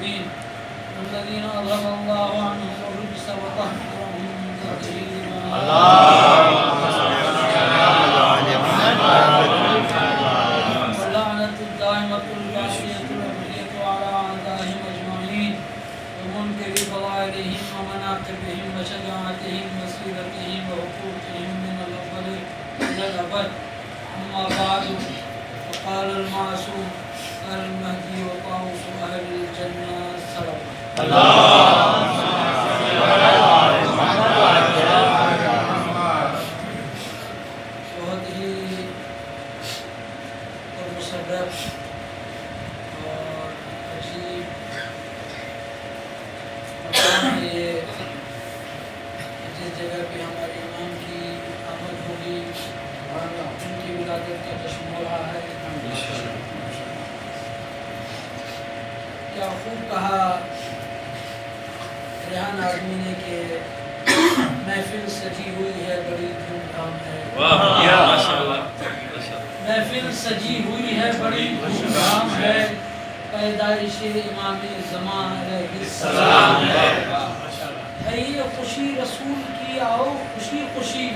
المسلمين الذين أذهب الله عنهم الرجس وطهرهم تطهيرا. واللعنة الدائمة الباقية الأبدية على أعدائهم أجمعين ومنكر فضائلهم ومناقبهم وشجاعتهم وسيرتهم وحقوقهم من الأول إلى الأبد. أما بعد فقال المعصوم المهدي وطاووس أهل الجنة السلام. بہت ہی مصرف اور عجیب مقام ہے یہ، جس جگہ پہ ہمارے امام کی آمد ہوگی، ان کی ولادت کا جشن ہو رہا ہے. کیا خوب کہا ریحان آدمی نے کہ محفل سجی ہوئی ہے بڑی دھوم دھام ہے. محفل سجی ہوئی ہے بڑی دھوم دھام ہے، پیدائش امام زمان علیہ السلام ہے. یہ خوشی رسول کی آؤ خوشی خوشی،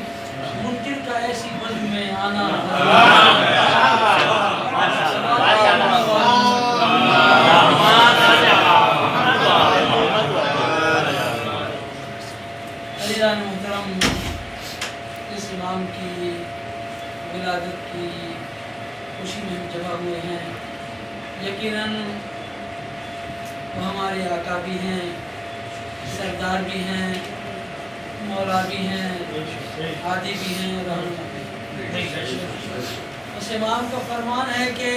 منکر کا ایسی بند میں آنا. عزیزان محترم، اس امام کی ولادت کی خوشی میں ہم جمع ہوئے ہیں. یقیناً وہ ہمارے آقا بھی ہیں، سردار بھی ہیں، مولا بھی ہیں، ہادی بھی ہیں، رہنما بھی ہیں. اس امام کا فرمان ہے کہ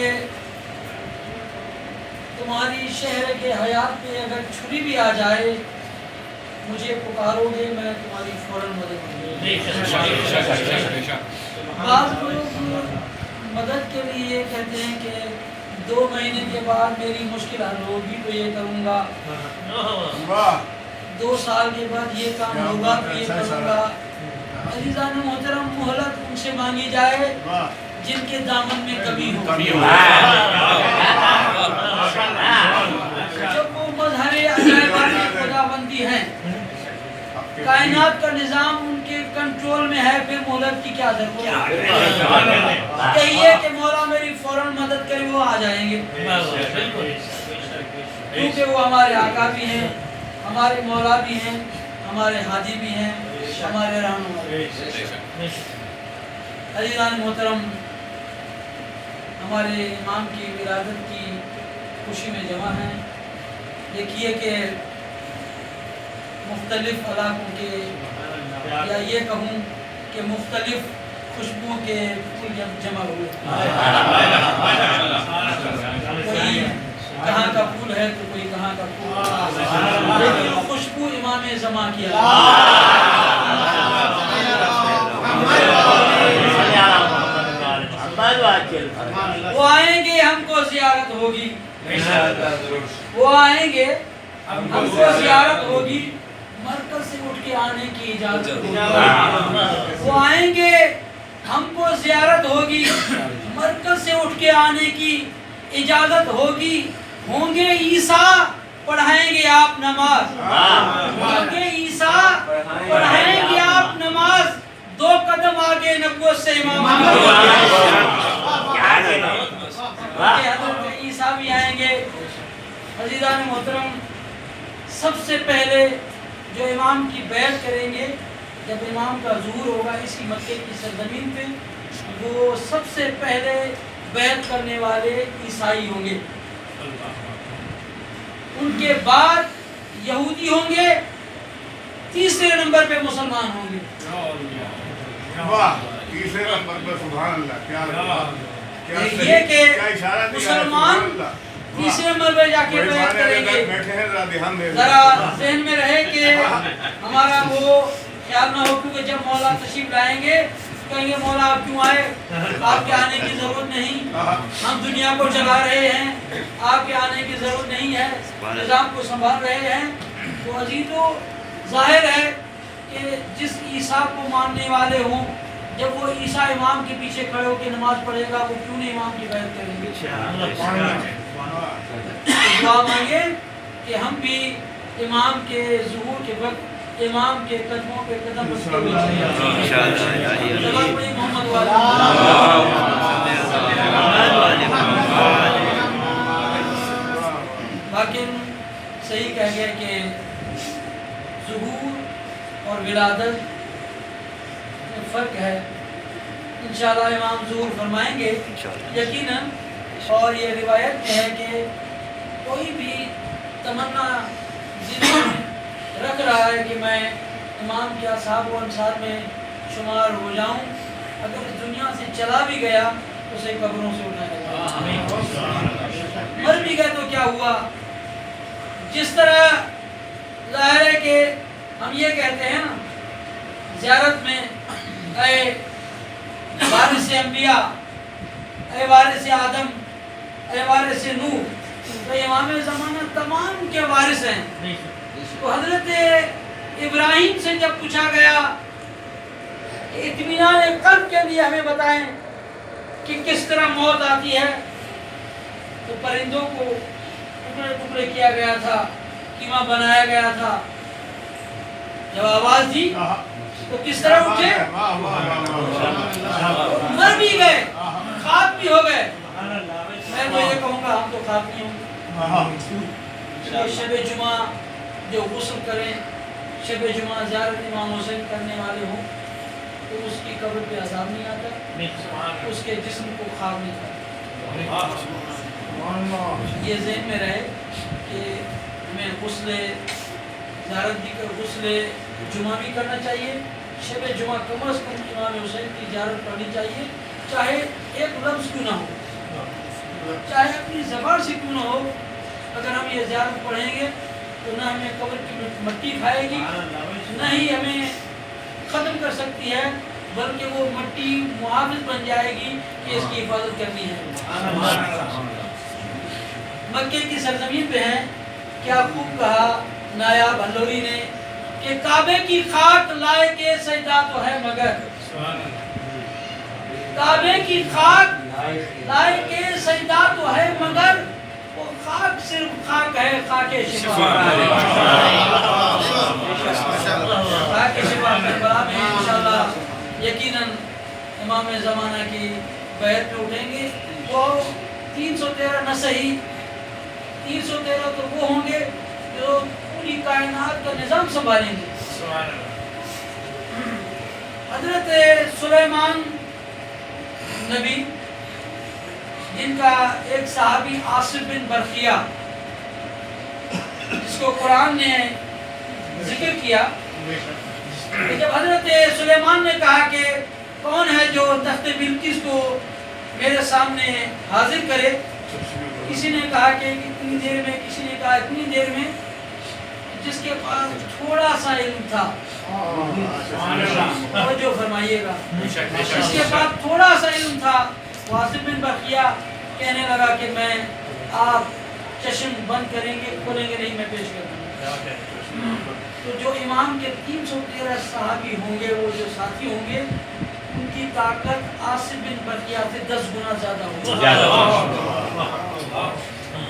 تمہاری شہر کے حیات میں اگر چھری بھی آ جائے، مجھے پکارو گے، میں تمہاری فوراً مدد کروں گا. بعض لوگ مدد کے لیے یہ کہتے ہیں کہ 2 مہینے کے بعد میری مشکل حل ہوگی تو یہ کروں گا، 2 سال کے بعد یہ کام ہوگا تو یہ کروں گا. عزیزان محترم، مہلت ان سے مانگی جائے جن کے دامن میں کبھی ہو. جب وہ مظہر عجائبات کی خداوندی ہیں، کائنات کا نظام ان کے کنٹرول میں ہے، پھر مہلت کی کیا ضرورت ہے؟ کہیے کہ مولا میری فوراً مدد کرے، وہ آ جائیں گے، کیونکہ وہ ہمارے آقا بھی ہیں، ہمارے مولا بھی ہیں، ہمارے ہادی بھی ہیں، ہمارے رہنما بھی ہیں. عزیزان محترم، ہمارے امام کی ولادت کی خوشی میں جمع ہیں. دیکھیے کہ مختلف علاقوں کے، یا یہ کہوں کہ مختلف خوشبو کے پھول جمع ہوئے. کوئی کہاں کا پھول ہے تو کوئی کہاں کا پھول، لیکن خوشبو امام زمان کی. وہ آئیں گے، ہم کو زیارت ہوگی، وہ آئیں گے، ہم کو زیارت ہوگی، مرکز سے اٹھ کے آنے کی اجازت ہوگی. وہ آئیں گے، ہم کو زیارت ہوگی، مرکز سے اٹھ کے آنے کی اجازت ہوگی. ہوں گے عیسیٰ، پڑھائیں گے آپ نماز. ہوں گے عیسیٰ، پڑھائیں گے آپ نماز. 2 قدم آگے نبوت سے امام حضرت عیسیٰ بھی آئیں گے. عزیزان محترم، سب سے پہلے جو امام کی بیعت کریں گے، جب امام کا ظہور ہوگا اسی مکے کی سرزمین پہ، وہ سب سے پہلے بیعت کرنے والے عیسائی ہوں گے. ان کے بعد یہودی ہوں گے، تیسرے نمبر پہ مسلمان ہوں گے. تیسرے نمبر پہ سبحان اللہ. یہ کہ مسلمان تیسرے نمبر پہ جا کے بیعت کریں گے. ذرا ذہن میں رہے کہ ہمارا وہ خیال نہ ہو، کیونکہ جب مولا تشریف لائیں گے کہیں گے مولا آپ کیوں آئے، آپ کے آنے کی ضرورت نہیں، ہم دنیا کو چلا رہے ہیں، آپ کے آنے کی ضرورت نہیں ہے، نظام کو سنبھال رہے ہیں. تو عزیزو، ظاہر ہے کہ جس عیسیٰ کو ماننے والے ہوں، جب وہ عیسیٰ امام کے پیچھے کھڑے ہو کے نماز پڑھے گا، وہ کیوں نہیں امام کی بیعت کریں گے؟ دعا مانگے کہ ہم بھی امام کے ظہور کے وقت امام کے قدموں پہ قدم رکھتے ہوئے محمد لیکن صحیح کہہ گیا کہ ظہور اور ولادت میں فرق ہے. انشاءاللہ امام ظہور فرمائیں گے یقیناً. اور یہ روایت میں ہے کہ کوئی بھی تمنا دل میں رکھ رہا ہے کہ میں امام کے اصحاب و انصار میں شمار ہو جاؤں، اگر اس دنیا سے چلا بھی گیا تو اسے قبروں سے اٹھایا جائے. مر بھی گئے تو کیا ہوا؟ جس طرح ظاہر ہے کہ ہم یہ کہتے ہیں نا زیارت میں اے وارث انبیاء، اے وارث آدم، اے وارث نوح، تو امام زمانہ تمام کے وارث ہیں. تو حضرت ابراہیم سے جب پوچھا گیا اطمینان قلب کے لیے ہمیں بتائیں کہ کس طرح موت آتی ہے، تو پرندوں کو ٹکڑے ٹکڑے کیا گیا تھا، قیمہ بنایا گیا تھا. جب آواز دی تو کس طرح اٹھے؟ مر بھی گئے، خاک بھی ہو گئے. میں تو یہ کہوں گا ہم تو خاک نہیں ہوں گے. شب جمعہ جو غسل کریں، شب جمعہ زیارت امام حسین کرنے والے ہوں تو اس کی قبر پہ عذاب نہیں آتا، اس کے جسم کو خاک نہیں کرتا. یہ ذہن میں رہے کہ ہمیں غسل زیارت بھی کر، غسل جمعہ بھی کرنا چاہیے. شب جمعہ کم از کم امام حسین کی زیارت پڑھنی چاہیے، چاہے ایک لفظ کیوں نہ ہو، چاہے اپنی زبان سے کیوں نہ ہو. اگر ہم یہ زیارت پڑھیں گے تو نہ ہمیں قبر کی مٹی کھائے گی، نہ ہی ہمیں ختم کر سکتی ہے، بلکہ وہ مٹی محافظ بن جائے گی کہ اس کی حفاظت کرنی ہے. مکے کی سرزمین پہ ہیں. کیا خوب کہا نایاب ہلوری نے کہ کعبے کی خاک لائے کے سجدہ تو ہے مگر، کعبے کی خاک لائے کے سجدہ تو ہے مگر، وہ خاک صرف خاک ہے، خاک شفا. خاک شفا کربلا میں انشاءاللہ یقیناً امام زمانہ کی بیعت پہ اٹھیں گے. وہ 313 نہ صحیح 313 تو وہ ہوں گے جو پوری کائنات کا نظام سنبھالیں گے. حضرت سلیمان نبی جن کا ایک صحابی عاصم بن برقیہ جس کو قرآن نے ذکر کیا، کہ جب حضرت سلیمان نے کہا کہ کون ہے جو تخت بلقیس کو میرے سامنے حاضر کرے، کسی نے کہا کہ اتنی دیر میں، کسی نے کہا اتنی دیر میں. جس کے پاس تھوڑا سا علم تھا، جو فرمائیے گا، جس کے پاس تھوڑا سا علم تھا، عاصم بن برقیہ کہنے لگا کہ میں، آپ چشم بند کریں گے، کھولیں گے نہیں، میں پیش کر دوں گا. تو جو امام کے 313 صحابی ہوں گے، وہ جو ساتھی ہوں گے، ان کی طاقت عاصم بن برقیہ سے 10 گنا زیادہ ہوگی.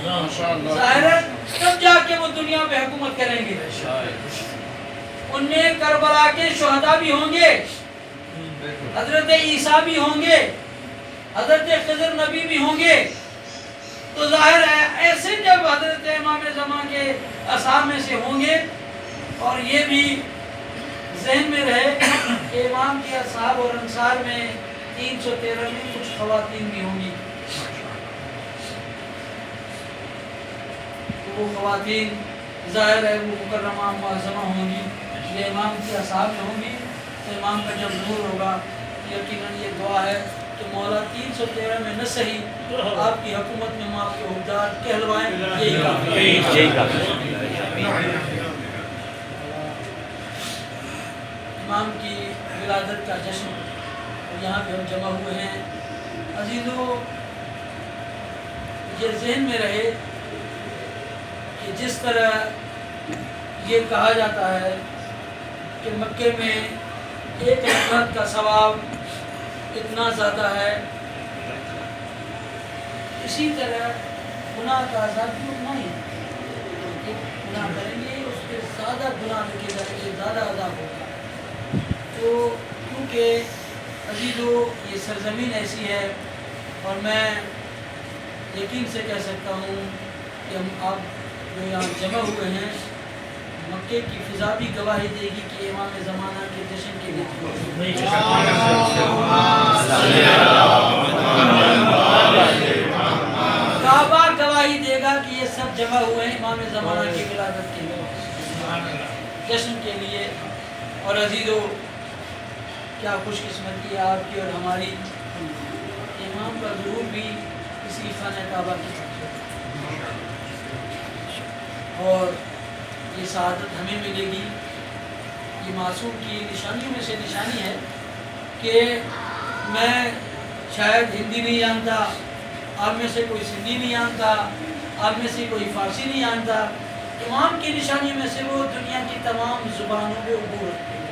ظاہر ہے تب جا کے وہ دنیا پہ حکومت کریں گے. ان میں کربلا کے شہداء بھی ہوں گے، حضرت عیسیٰ بھی ہوں گے، حضرت خضر نبی بھی ہوں گے. تو ظاہر ہے ایسے جب حضرت امام زمان کے اصحاب میں سے ہوں گے، اور یہ بھی ذہن میں رہے کہ امام کے اصحاب اور انصار میں 313 میں کچھ خواتین بھی ہوں گی. وہ خواتین ظاہر ہے وہ مکرمہ معظمہ ہوں گی، یہ امام کے اصحاب میں ہوں گی. تو امام کا جب ظہور ہوگا یقیناً یہ دعا ہے کہ مولا 313 میں نہ صحیح آپ کی حکومت میں ہم آپ کے حقدار کہلوائیں. یہی کافی ہے. امام کی ولادت کا جشن یہاں پہ ہم جمع ہوئے ہیں. عزیزو، یہ ذہن میں رہے کہ جس طرح یہ کہا جاتا ہے کہ مکے میں ایک رکعت کا ثواب اتنا زیادہ ہے، اسی طرح گناہ کا عذاب بھی اتنا ہی ہے. گناہ کریں گے اس کے زیادہ گناہ لکھے جائیں گے، زیادہ عذاب ہوگا۔ تو کیونکہ عزیزو یہ سرزمین ایسی ہے، اور میں یقین سے کہہ سکتا ہوں کہ ہم آپ جو یہاں جمع ہوئے ہیں، مکے کی فضا بھی گواہی دے گی کہ امام زمانہ کے جشن کے لیے کعبہ گواہی دے گا کہ یہ سب جمع ہوئے ہیں امام زمانہ کی ولادت کے لیے، جشن کے لیے۔ اور عزیزو کیا خوش قسمتی ہے آپ کی اور ہماری، امام کا ظہور بھی اسی خانہ کعبہ کی طرف، اور یہ سعادت ہمیں ملے گی۔ یہ معصوم کی نشانیوں میں سے نشانی ہے کہ میں شاید ہندی نہیں جانتا، آپ میں سے کوئی سندھی نہیں جانتا، آپ میں سے کوئی فارسی نہیں جانتا، امام کی نشانیوں میں سے وہ دنیا کی تمام زبانوں پہ عبور رکھتے ہیں۔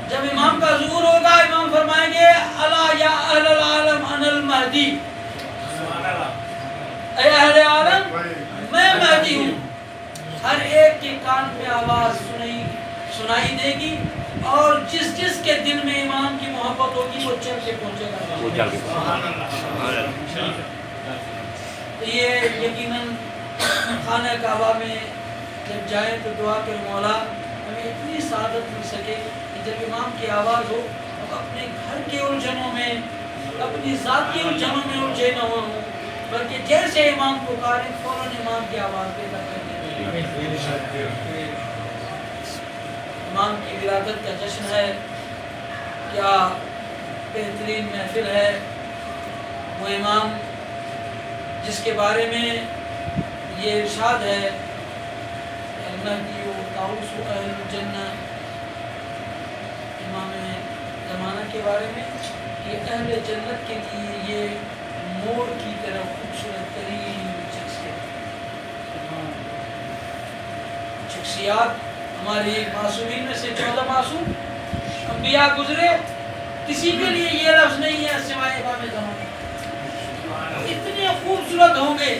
جب امام کا ظہور ہوگا، امام فرمائیں گے الا یا اہل العالم انا المہدی، اے اہل عالم میں مہدی ہوں۔ ہر ایک کے کان پہ آواز سنائی دے گی، اور جس جس کے دل میں امام کی محبت ہوگی وہ چل کے پہنچے گا۔ تو یہ یقیناً خانہ کعبہ میں جب جائیں تو دعا کہ مولا ہمیں اتنی سعادت مل سکے کہ جب امام کی آواز ہو اب اپنے گھر کے الجھنوں میں، اپنی ذاتی الجھنوں میں الجھے نہ ہوں، بلکہ جیسے امام پکارے فوراً امام کی آواز پیدا کر دیں۔ امام کی ولادت کا جشن ہے، کیا بہترین محفل ہے۔ وہ امام جس کے بارے میں یہ ارشاد ہے المہدی و طاؤس اہل الجنہ، امام زمانہ کے بارے میں کہ اہل جنت کے لیے یہ مور کی طرح خوبصورت ترین شخصیات۔ ہماری معصومین میں سے 14 معصوم انبیاء گزرے، کسی کے لیے یہ لفظ نہیں ہے سوائے امام زمانہ۔ اتنے خوبصورت ہوں گے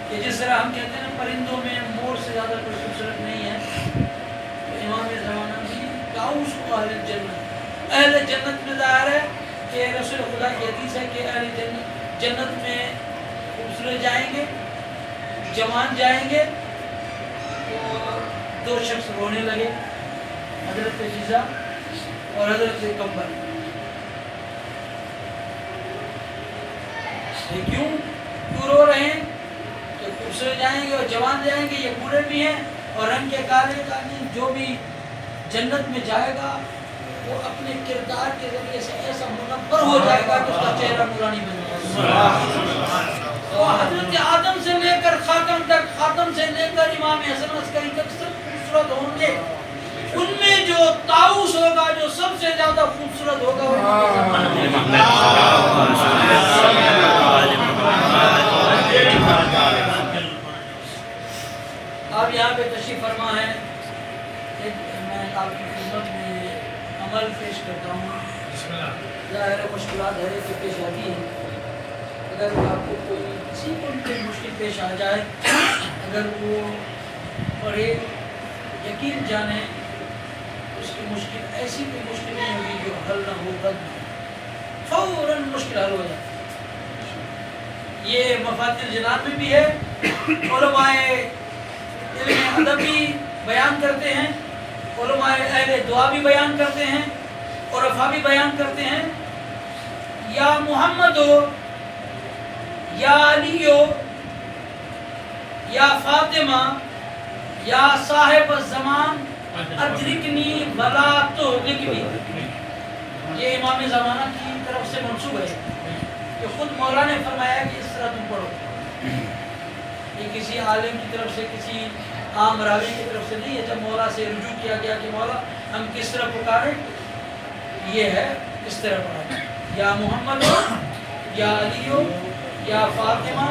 کہ جس طرح ہم کہتے ہیں پرندوں میں مور سے زیادہ کوئی خوبصورت نہیں ہے، تو امام زمانہ بھی طاؤس و اہل جنت، اہل جنت میں ظاہر ہے کہ رسول خدا کی حدیث ہے کہ اہل جنت میں خوبصورت جائیں گے، جوان جائیں گے، تو 2 شخص رونے لگے، حضرت فیضہ اور حضرت کمبر۔ کیوں رو رہے ہیں؟ کہ خوبصورت جائیں گے اور جوان جائیں گے، یہ بوڑھے بھی ہیں اور رنگ کے کالے کالے۔ جو بھی جنت میں جائے گا وہ اپنے کردار کے ذریعے سے ایسا منور ہو جائے گا کہ اس کا چہرہ نورانی بن جائے گا۔ تو حضرت آدم سے لے کر خاتم تک، خاتم سے لے کر امام حسن عسکری تک سب خوبصورت ہوں گے۔ ان میں جو طاؤس ہوگا، جو سب سے زیادہ خوبصورت ہوگا، آپ یہاں پہ تشریف فرما ہے، میں آپ کی خدمت میں عمل پیش کرتا ہوں۔ ظاہر مشکلات ہر ایک پیش آتی ہیں، اگر آپ کو کوئی کسی کو بھی مشکل پیش آ جائے، اگر وہ پڑھے، یقین جانے اس کی مشکل ایسی کوئی مشکل نہیں ہوگی جو حل نہ ہو، رد نہ ہو، فوراً مشکل حل ہو جائے۔ یہ مفاتیح الجنان میں بھی ہے، علماء علم ادب بھی بیان کرتے ہیں، علماء اہل دعا بھی بیان کرتے ہیں، عرفا بھی بیان کرتے ہیں، یا محمد ہو یا علی ہو یا فاطمہ یا صاحب الزمان ادرکنی ولا تہلکنی، یہ امام زمانہ کی طرف سے منسوب ہے کہ خود مولا نے فرمایا کہ اس طرح تم پڑھو، یہ کسی عالم کی طرف سے، کسی عام راوی کی طرف سے نہیں ہے۔ جب مولا سے رجوع کیا گیا کہ مولا ہم کس طرح پکاریں، یہ ہے اس طرح پڑھا، یا محمد ہو یا علی ہو یا فاطمہ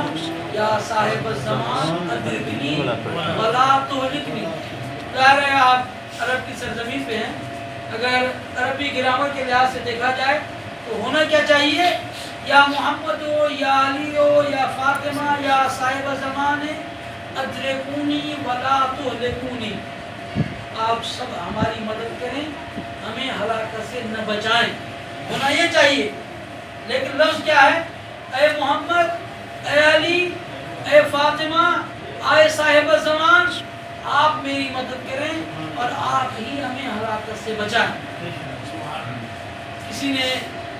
یا صاحب الزمان ادرکنی ولا تہلکنی۔ ظاہر ہے آپ عرب کی سرزمین پہ ہیں، اگر عربی گرامر کے لحاظ سے دیکھا جائے تو ہونا کیا چاہیے، یا محمد ہو یا علی ہو یا فاطمہ یا صاحب زمان ادرکونی ولا تہلکونی، آپ سب ہماری مدد کریں، ہمیں ہلاکت سے نہ بچائیں، ہونا یہ چاہیے۔ لیکن لفظ کیا ہے؟ اے محمد، اے علی، اے فاطمہ، اے صاحب زمان، آپ میری مدد کریں اور آپ ہی ہمیں ہلاکت سے بچائیں۔ کسی نے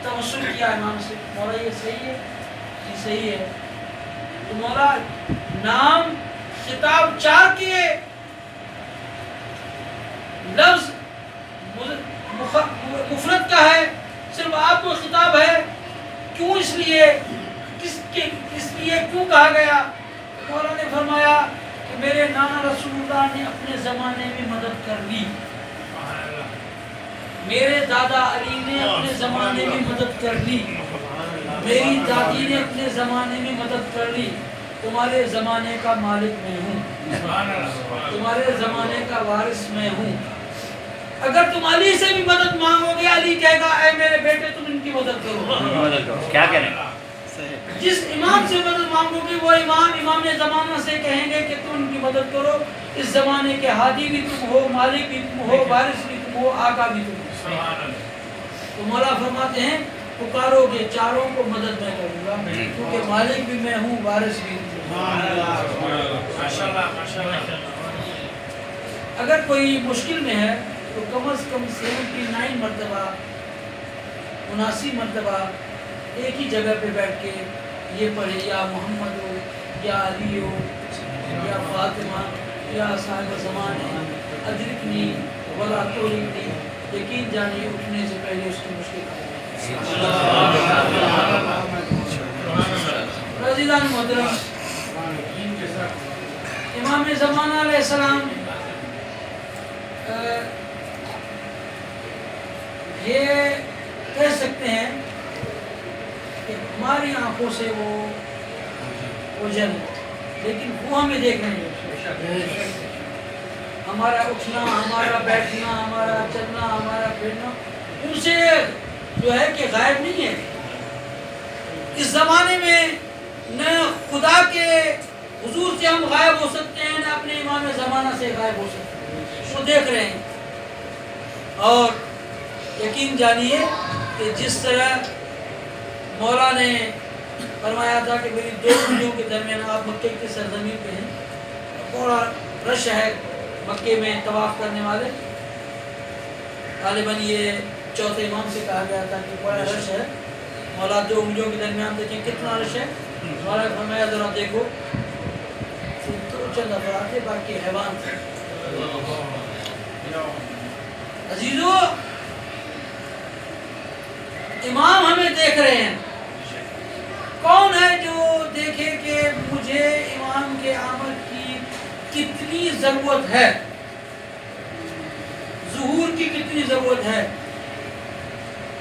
توسل کیا امام سے، مولا یہ صحیح ہے؟ یہ صحیح ہے۔ تو مولا نام خطاب 4 کیے، لفظ مفرد کا ہے، صرف آپ کو خطاب ہے، کیوں؟ اس لیے کیوں کہا گیا؟ مولا نے فرمایا کہ میرے نانا رسول اللہ نے اپنے زمانے میں مدد کر لی، میرے دادا علی نے اپنے زمانے میں مدد کر لی، میری دادی نے اپنے زمانے میں مدد کر لی، تمہارے زمانے کا مالک میں ہوں، تمہارے زمانے کا وارث میں ہوں۔ اگر تم علی سے بھی مدد مانگو گے، علی کہے گا اے میرے بیٹے تم ان کی مدد کرو۔ کیا کہنے؟ جس امام سے مدد مانگو گے وہ امام زمانہ سے کہیں گے کہ تم ان کی مدد کرو، اس زمانے کے ہادی بھی تم ہو، مالک بھی تم ہو، وارث بھی تم ہو، آقا بھی تم ہو۔ تو مولا فرماتے ہیں پکارو گے چاروں کو مدد میں کروں گا، کیونکہ مالک بھی میں ہوں، وارث بھی تم ہو۔ اگر کوئی مشکل میں ہے تو کم از کم 79 مرتبہ 79 مرتبہ ایک ہی جگہ پہ بیٹھ کے یہ پڑھے، یا محمد ہو یا علی ہو یا فاطمہ یا صاحب زمان ادرکنی ولا تہلکنی، یقین جانیے اٹھنے سے پہلے اس کی مشکل رضیدان محترم، امام زمانہ علیہ السلام یہ کہہ سکتے ہیں کہ ہماری آنکھوں سے وہ اوجھل ہے، لیکن وہ ہمیں دیکھ رہے ہیں، ہمارا اٹھنا، ہمارا بیٹھنا، ہمارا چلنا، ہمارا پھرنا ان سے جو ہے کہ غائب نہیں ہے۔ اس زمانے میں نہ خدا کے حضور سے ہم غائب ہو سکتے ہیں، نہ اپنے امام زمانہ سے غائب ہو سکتے ہیں، وہ دیکھ رہے ہیں۔ اور یقین جانیے کہ جس طرح مولا نے فرمایا تھا کہ میری 2 انگلیوں کے درمیان، آپ مکے کی سرزمین پہ ہیں، بڑا رش ہے مکے میں طواف کرنے والے، غالباً یہ چوتھے امام سے کہا گیا تھا کہ بڑا رش ہے، مولا 2 انگلیوں کے درمیان دیکھیں کتنا رش ہے۔ مولا نے فرمایا ذرا دیکھو، تو چند افراد تھے، باقی حیوان تھے۔ عزیزو، امام ہمیں دیکھ رہے ہیں، کون ہے جو دیکھے کہ مجھے امام کے آمد کی کتنی ضرورت ہے، ظہور کی کتنی ضرورت ہے۔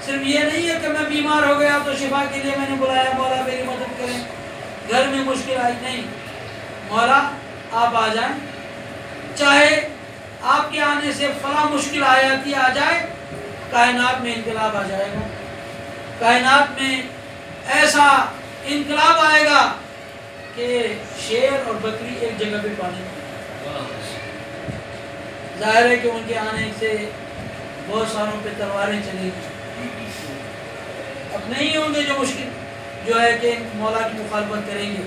صرف یہ نہیں ہے کہ میں بیمار ہو گیا تو شفا کے لیے میں نے بلایا مولا میری مدد کریں، گھر میں مشکل آئی، نہیں، مولا آپ آ جائیں، چاہے آپ کے آنے سے فلاں مشکل آیاتی آ جائے، کائنات میں انقلاب آ جائے گا، کائنات میں ایسا انقلاب آئے گا کہ شیر اور بکری ایک جگہ پہ پانی۔ ظاہر ہے کہ ان کے آنے سے بہت ساروں پہ تلواریں چلی، اب نہیں ہوں گے جو مشکل جو ہے کہ مولا کی مخالفت کریں گے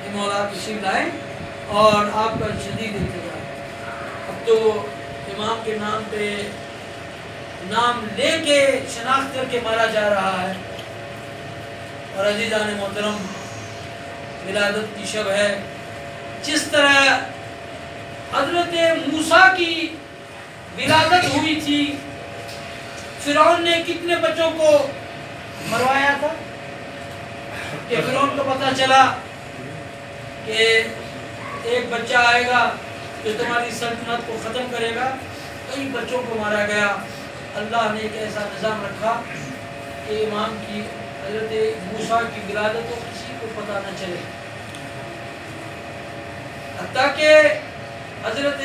کہ مولا تشریف لائیں اور آپ کا شدید انتظار۔ اب تو امام کے نام پہ نام لے کے شناخت کر کے مارا جا رہا ہے۔ اور عزیزان محترم، ولادت کی شب ہے، جس طرح حضرت موسیٰ کی ولادت ہوئی تھی، فرعون نے کتنے بچوں کو مروایا تھا کہ فرعون کو پتہ چلا کہ ایک بچہ آئے گا جو تمہاری سلطنت کو ختم کرے گا، کئی بچوں کو مارا گیا۔ اللہ نے ایک ایسا نظام رکھا کہ امام کی حضرت موسیٰ کی ولادت کو کسی کو پتہ نہ چلے، حتیٰ کہ حضرت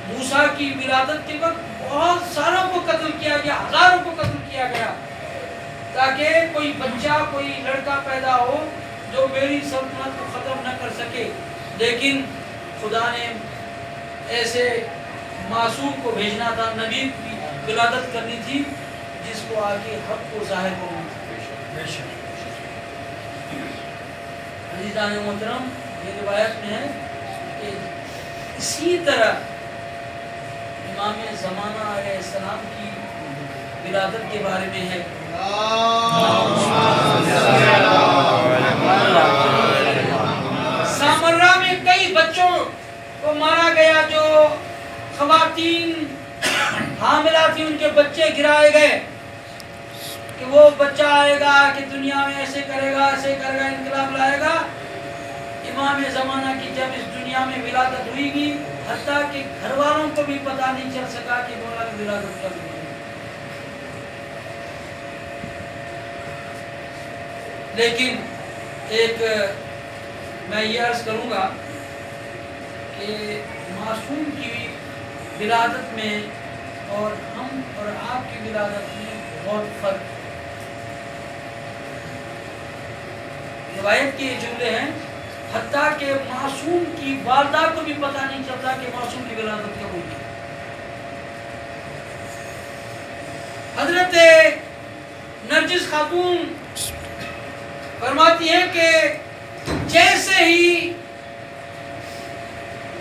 موسیٰ کی ولادت کے وقت بہت ساروں کو قتل کیا گیا، ہزاروں کو قتل کیا گیا، تاکہ کوئی بچہ کوئی لڑکا پیدا ہو جو میری سلطنت کو ختم نہ کر سکے، لیکن خدا نے ایسے معصوم کو بھیجنا تھا، نبی کی ولادت کرنی تھی جس کو آگے حق کو ظاہر کرنا تھا۔ عزیزان محترم، یہ روایت میں ہے کہ اسی طرح امام زمانہ علیہ السلام کی ولادت کے بارے میں ہے۔ سامرہ میں کئی بچوں کو مارا گیا، جو خواتین حاملہ تھی ان کے بچے گرائے گئے کہ وہ بچہ آئے گا کہ دنیا میں ایسے کرے گا انقلاب لائے گا۔ امام زمانہ کی جب اس دنیا میں ولادت ہوئی گی، حتیٰ کہ گھر والوں کو بھی پتہ نہیں چل سکا کہ مولا کی ولادت کب ہوئی۔ لیکن ایک میں یہ عرض کروں گا کہ معصوم کی ولادت میں اور ہم اور آپ کی ولادت میں بہت فرق۔ روایت کے یہ جملے ہیں، حتیٰ کہ معصوم کی والدہ کو بھی پتہ نہیں چلتا کہ معصوم کی ولادت کب ہوئی۔ حضرت نرجس خاتون فرماتی ہیں کہ جیسے ہی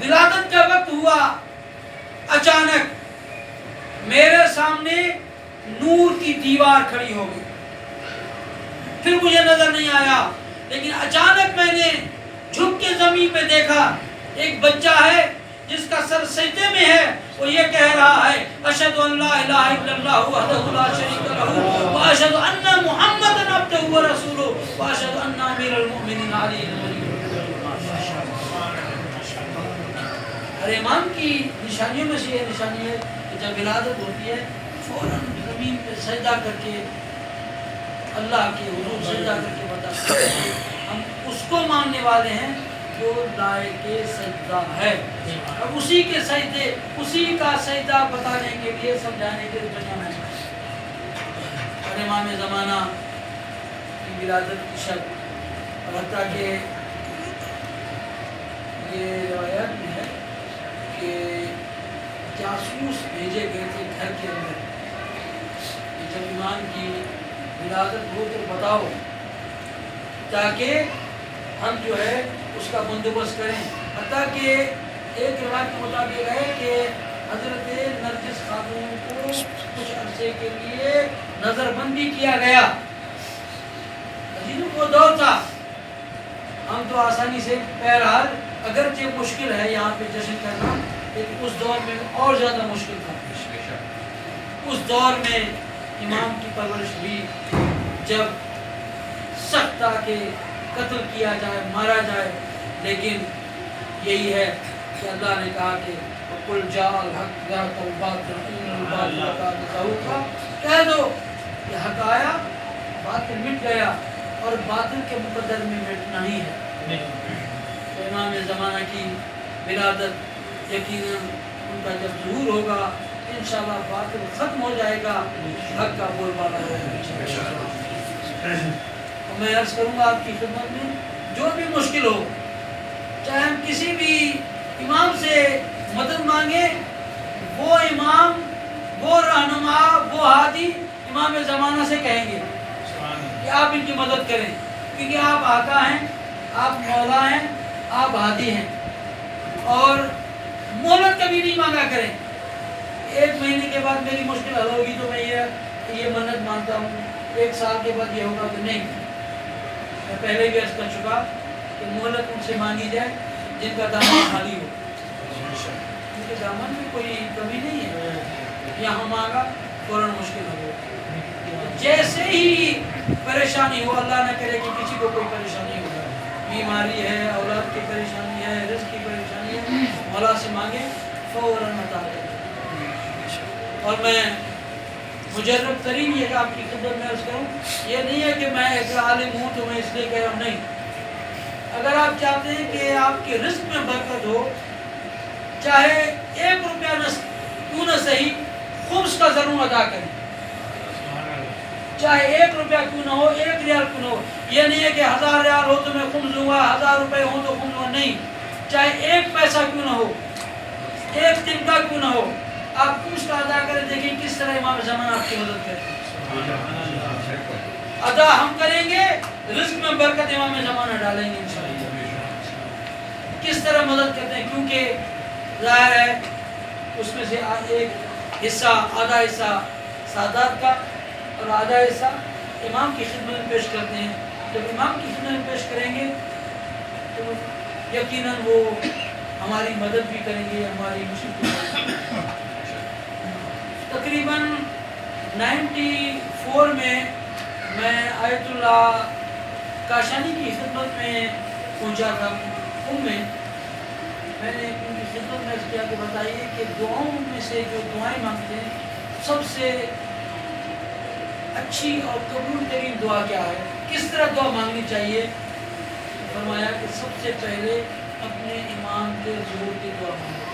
ولادت کا وقت ہوا، اچانک میرے سامنے نور کی دیوار کھڑی ہو گئی۔ پھر مجھے نظر نہیں آیا، لیکن اچانک میں نے جھک کے زمین پہ دیکھا، ایک بچہ ہے جس کا سر سجدے میں ہے، وہ یہ کہہ رہا ہے اشہد ان لا الہ الا اللہ وحدہ لا شریک لہ واشہد ان محمدا عبدہ ورسولہ واشہد ان امیر المؤمنین علی ہر امام کی نشانیوں میں سے یہ نشانی ہے کہ جب ولادت ہوتی ہے فوراً زمین پہ سجدہ کر کے اللہ کے حضور سجدہ کر کے بتا، ہم اس کو ماننے والے ہیں جو لائق سجدہ ہے۔ اب اسی کے سجدے، اسی کا سجدہ بتانے کے لیے، سمجھانے کے لیے دنیا میں اور امام زمانہ کی ولادت کی شب، اور حتیٰ کہ یہ روایت میں ہے کہ جاسوس بھیجے گئے تھے گھر کے اندر کہ جب امام کی ولادت ہو تو بتاؤ، تاکہ ہم جو ہے اس کا بندوبست کریں۔ حتیٰ کہ ایک روایت کے مطابق ہے کہ حضرت نرجس خاتون کو کچھ عرصے کے لیے نظر بندی کیا گیا۔ عزیزوں، وہ دور تھا، ہم تو آسانی سے بہرحال اگرچہ مشکل ہے یہاں پہ جشن کرنا، لیکن اس دور میں اور زیادہ مشکل تھا۔ اس دور میں امام کی پرورش ہوئی جب سخت تھا کہ قتل کیا جائے، مارا جائے، لیکن یہی ہے کہ اللہ نے کہا کہ قل جاء الحق ذاق الباطل ان الباطل کان زہوقا، کہہ دو کہ حق آیا، باطل مٹ گیا، اور باطل کے مقدر میں مٹنا ہی ہے۔ تو امام زمانہ کی ولادت یقیناً ان کا جب ظہور ہوگا انشاءاللہ باطل ختم ہو جائے گا، حق کا بول بالا ہوگا۔ میں عرض کروں گا آپ کی خدمت میں، جو بھی مشکل ہو، چاہے ہم کسی بھی امام سے مدد مانگیں، وہ امام، وہ رہنما، وہ ہادی امام زمانہ سے کہیں گے کہ آپ ان کی مدد کریں، کیونکہ آپ آقا ہیں، آپ مولا ہیں، آپ ہادی ہیں، اور مہلت کبھی نہیں مانگا کریں۔ ایک مہینے کے بعد میری مشکل حل ہوگی تو میں یہ منت مانتا ہوں، ایک سال کے بعد یہ ہوگا کہ نہیں۔ میں پہلے بھی عرض کر چکا کہ مہلت ان سے مانگی جائے جن کا دامن خالی ہو، ان کے دامن میں کوئی کمی نہیں ہے، یہاں مانگا فوراً مشکل حل ہو۔ جیسے ہی پریشانی ہو، اللہ نہ کرے کہ کسی کو کوئی پریشانی ہو، بیماری ہے، اولاد کی پریشانی ہے، رزق کی پریشانی ہے، مولا سے مانگے فوراً عطا کرے۔ اور میں مجرب ترین یہ آپ کی خدمت میں عرض کروں، یہ نہیں ہے کہ میں ایک عالم ہوں تو میں اس لیے کہہ رہا ہوں، نہیں۔ اگر آپ چاہتے ہیں کہ آپ کے رزق میں برکت ہو، چاہے 1 روپیہ کیوں نہ صحیح خمس کا ضرور ادا کریں، چاہے 1 روپیہ کیوں نہ ہو، 1 ریال کیوں نہ ہو. یہ نہیں ہے کہ 1000 ریال ہو تو میں خمس دوں گا، 1000 روپے ہو تو خمس دوں گا. نہیں، چاہے 1 پیسہ کیوں نہ ہو، 1 دن کا کیوں نہ ہو، آپ کچھ کا ادا کریں. دیکھیں کس طرح امام زمان آپ کی مدد کرتے ہیں. ادا ہم کریں گے، رزق میں برکت امام زمانہ ڈالیں گے انشاءاللہ. کس طرح مدد کرتے ہیں؟ کیونکہ ظاہر ہے اس میں سے ایک حصہ، آدھا حصہ سادات کا اور آدھا حصہ امام کی خدمت میں پیش کرتے ہیں. جب امام کی خدمت میں پیش کریں گے تو یقیناً وہ ہماری مدد بھی کریں گے، ہماری مشکل بھی کریں گے. تقریباً 94 میں آیت اللہ کاشانی کی خدمت میں پہنچا تھا. میں نے ان کی خدمت میں کیا کہ بتائیے کہ دعاؤں میں سے جو دعائیں مانگتے ہیں سب سے اچھی اور قبول ترین دعا کیا ہے، کس طرح دعا مانگنی چاہیے؟ فرمایا کہ سب سے پہلے اپنے امام کے ظہور کی دعا مانگو.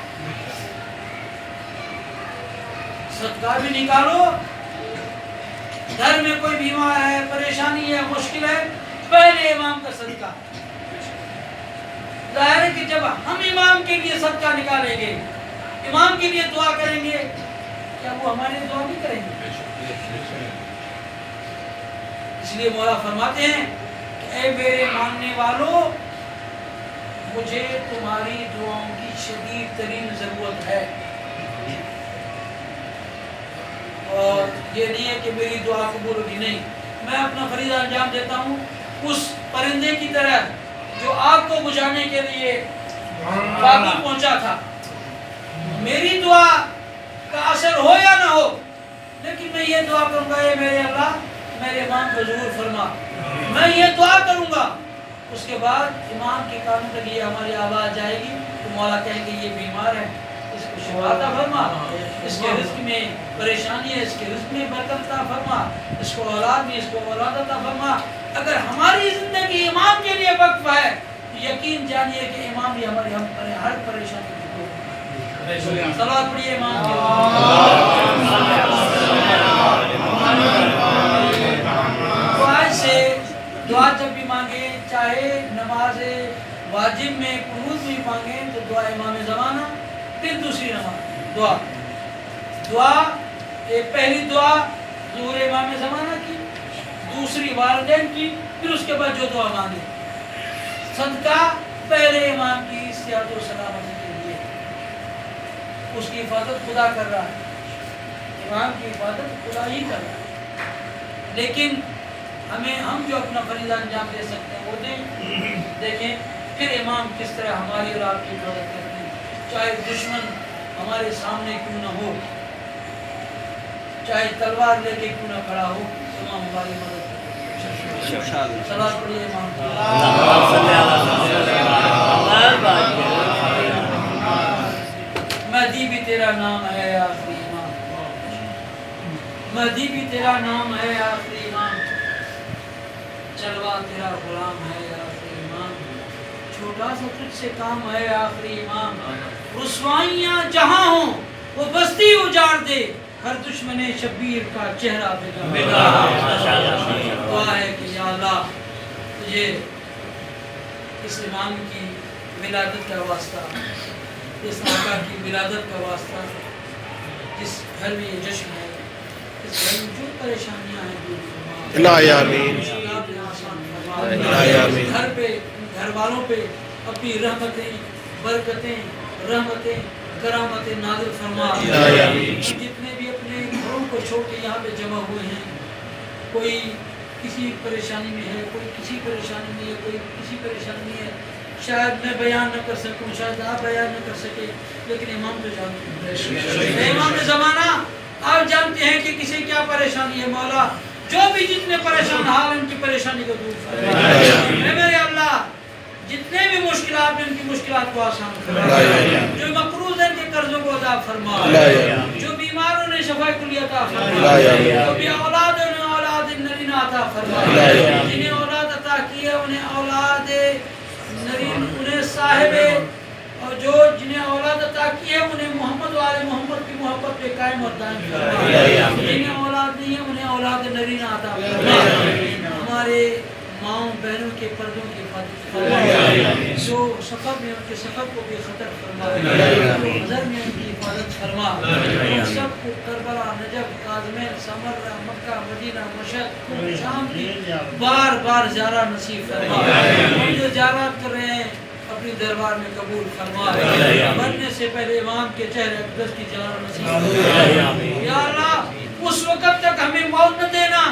صدقہ بھی نکالو، گھر میں کوئی بیمار ہے، پریشانی ہے، مشکل ہے، پہلے امام کا صدقہ. ظاہر ہے کہ جب ہم امام کے لیے صدقہ نکالیں گے، امام کے لیے دعا کریں گے، کیا وہ ہمارے لیے دعا نہیں کریں گے؟ اس لیے مولا فرماتے ہیں کہ اے میرے ماننے والوں، مجھے تمہاری دعاؤں کی شدید ترین ضرورت ہے. اور یہ نہیں ہے کہ میری دعا قبول ہوگی، نہیں، میں اپنا فریضہ انجام دیتا ہوں اس پرندے کی طرح جو آگ کو بجھانے کے لیے باغی پہنچا تھا. میری دعا کا اثر ہو یا نہ ہو، لیکن میں یہ دعا کروں گا، اے میرے اللہ میرے امام کو ظہور فرما. میں یہ دعا کروں گا، اس کے بعد امام کے کانوں تک یہ ہماری آواز جائے گی تو مولا کہیں گے یہ بیمار ہے، اس کو شفا عطا فرما، اس کے رزق میں پریشانی ہے، اس کے رزق میں برکت عطا فرما، اس کو اولاد میں، اس کو اولاد عطا فرما. اگر ہماری زندگی امام کے لیے وقف ہے تو یقین جانیے کہ امام بھی ہماری ہر پریشانی کو دور کرے گا. صلوات پڑھیے امام کے. تو آج سے دعا جب بھی مانگے، چاہے نماز واجب میں قنوت بھی مانگیں تو دعا امام زمانہ، پھر دوسری نماز دعا پہلی دعا ظہور امام زمانہ کی، دوسری والدین کی، پھر اس کے بعد جو دعا مانگے. صدقہ پہلے امام کی صحت و سلامتی کے لیے، اس کی حفاظت خدا کر رہا ہے، امام کی حفاظت خدا ہی کر رہا ہے. لیکن ہم جو اپنا فریضہ انجام دے سکتے ہیں وہ دیں. دیکھیں پھر امام کس طرح ہماری اور آپ کی مدد کرتے ہیں. چاہے دشمن ہمارے سامنے کیوں نہ ہو، چاہے تلوار لے کے کیوں نہ کھڑا ہو، امام ہماری مدد کرتے ہیں. صلوات پڑھیے امام کی. مہدی بھی تیرا نام ہے آخری امام، مہدی بھی تیرا نام ہے آخری امام، چلوا تیرا غلام ہے آخری امام، چھوٹا سا تجھ سے کام ہے آخری امام. رسوائیاں جہاں ہوں وہ بستی اجاڑ دے، ہر دشمن شبیر کا چہرہ بگاڑ. دعا ہے کہ یا اللہ تجھے اس امام کی ولادت کا واسطہ، اس آقا کی ولادت کا واسطہ، جس گھر میں یہ جشن ہے، اس گھر میں جو پریشانیاں ہیں دور فرما. گھر پہ، گھر والوں پہ اپنی رحمتیں، برکتیں، رحمتیں، کرامتیں نازل فرما. جتنے بھی اپنے گھروں کو چھوڑ کے یہاں پہ جمع ہوئے ہیں، کوئی کسی پریشانی میں ہے، کوئی کسی پریشانی میں ہے، کوئی کسی پریشانی میں ہے. شاید میں بیان نہ کر سکوں، شاید آپ بیان نہ کر سکے، لیکن امام تو جانتے ہیں. امام زمانہ آپ جانتے ہیں کہ کسی کیا پریشانی ہے. مولا جو بھی جتنے پریشان حال ان کی پریشانی کو دور فرما. میرے اللہ جتنے بھی مشکلات ہیں ان کی مشکلات کو آسان فرما. جو مقروض ہیں ان کے قرضوں کو ادا فرما. جو بیماروں نے شفا کلیہ عطا فرما. جو بھی اولاد انہیں اولاد نرینہ عطا فرما. جنہیں اولاد عطا کی ہے انہیں اولاد نرین، انہیں صاحب اور جو جنہیں اولاد عطا کی ہے انہیں محمد و آل محمد کی محبت پہ قائم اور دائم فرما، جنہیں اولاد نہیں ہے انہیں اولاد نرینہ عطا فرما، ہمارے ماؤں بہنوں کے پردوں کی حفاظت فرما، جو سفر میں ان کے سفر کو بھی خطر فرما، جو حضر میں ان کی حفاظت فرما، اور سب کو کربلا، نجف، کاظمین، سمرہ، مکہ، مدینہ، مشہد، شام کی بار بار زیارہ نصیب فرما، اور جو زیارات کر رہے ہیں اپنی دربار میں قبول فرما، مرنے سے پہلے امام کے چہرے اقدس کی زیارت نصیب فرما۔ یا اللہ اس وقت تک ہمیں موت نہ دینا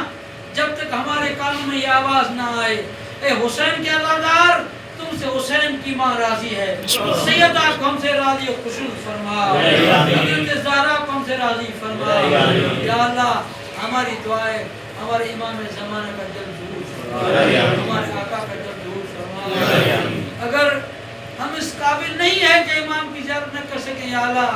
جب تک ہمارے کانوں میں یہ آواز نہ آئے، اے حسین کے عزادار تم سے حسین کی ماں راضی ہے، سیدہ کو ہم سے راضی و خوشنود فرما، حضرت زہرا کو ہم سے راضی فرما۔ یا اللہ ہماری دعائیں ہمارے امام زمانہ کا جلد ظہور فرما، ہمارے آقا کا جلد ظہور فرما۔ اگر ہم اس قابل نہیں ہیں کہ امام کی زیارت نہ کر سکیں، یا اللہ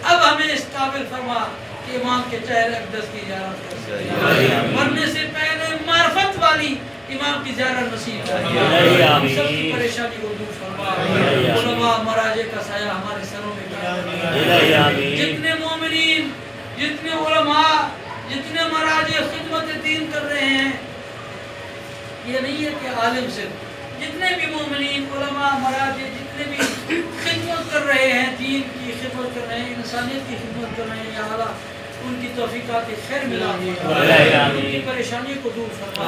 اب ہمیں اس قابل فرما کہ امام کے چہرے اقدس کی زیارت کر سکیں، مرنے سے پہلے معرفت والی امام کی زیارت نصیب فرما، ہم سب کی پریشانی کو دور فرما، علماء مراجع کا سایہ ہمارے سروں میں قائم، جتنے مومنین، جتنے علماء، جتنے مراجع خدمت دین کر رہے ہیں، یہ نہیں ہے کہ عالم صرف، جتنے بھی مومنین، علماء، مراجع، جتنے بھی خدمت کر رہے ہیں، دین کی خدمت کر رہے ہیں، انسانیت کی خدمت کر رہے ہیں، یا اللہ ان کی توفیقات خیر ملا فرما، ان کی پریشانی کو دور فرما،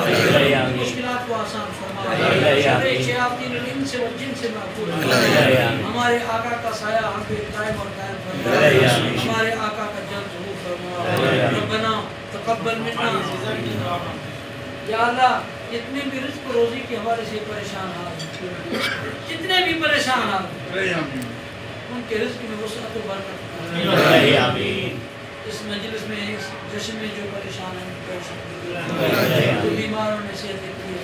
مشکلات کو آسان فرما، شر شیاطین الانس والجن سے محفوظ فرما، ہمارے آقا کا سایہ ہم پہ قائم اور دائم فرما، ہمارے آقا کا جلد ظہور فرما۔ ربنا تقبل منا، یا اللہ جتنے بھی رزق روزی کے حوالے سے پریشان ہیں، جتنے بھی پریشان ہیں ان کے رزق میں وسعت و برکت، اس مجلس میں، اس جشن میں جو پریشان ہیں، جو بیماروں نے صحت دی،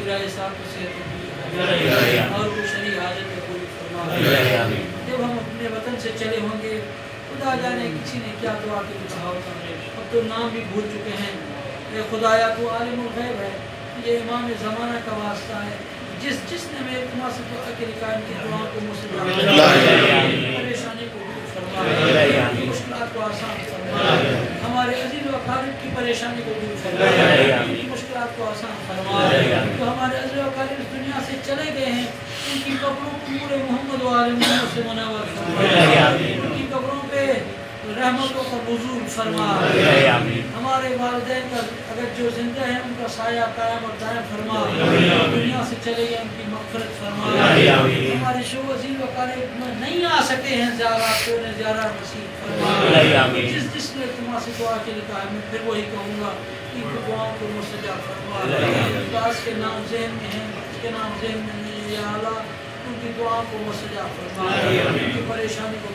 کرائے صاحب کو صحت دی، اور وہ شرعی حاجت میں پوری فرما۔ جب ہم اپنے وطن سے چلے ہوں گے، خدا جانے کسی نے کیا دعا کی کہا ہوتا ہے، اب تو نام بھی بھول چکے ہیں، اے خدایا تو عالم الغیب ہے، یہ امام زمانہ کا واسطہ ہے، جس نے میرے تمہاں سے دعا کے قائم کی دعا کو مستجاب پریشانی کو دور فرما، مشکلات کو آسان فرما، ہمارے عزیز و اقارب کی پریشانی کو دور فرما، مشکلات کو آسان فرما، جو ہمارے عزیز و اقارب اس دنیا سے چلے گئے ہیں ان کی قبروں کو نور محمد و آل محمد سے منور فرما، ان کی قبروں پہ رحمتوں کا نزول فرما، ہمارے والدین کا اگر جو زندہ ہیں ان کا سایہ قائم اور دائم فرما، دنیا سے چلے گئے ان کی مغفرت فرما، ہمارے شو عزیز و اقارب میں نہیں آ سکے ہیں زیارات کو انہیں زیارات نصیب فرما، جس نے تمہاں سے دعا کے لکھا ہے میں پھر وہی کہوں گا ان کی دعاؤں کو مستجاب فرما، بعض کے نام ذہن میں ہیں، اس کے نام ذہن میں نہیں، یا اللہ ان کی دعاؤں کو مستجاب فرما، ان کی پریشانی کو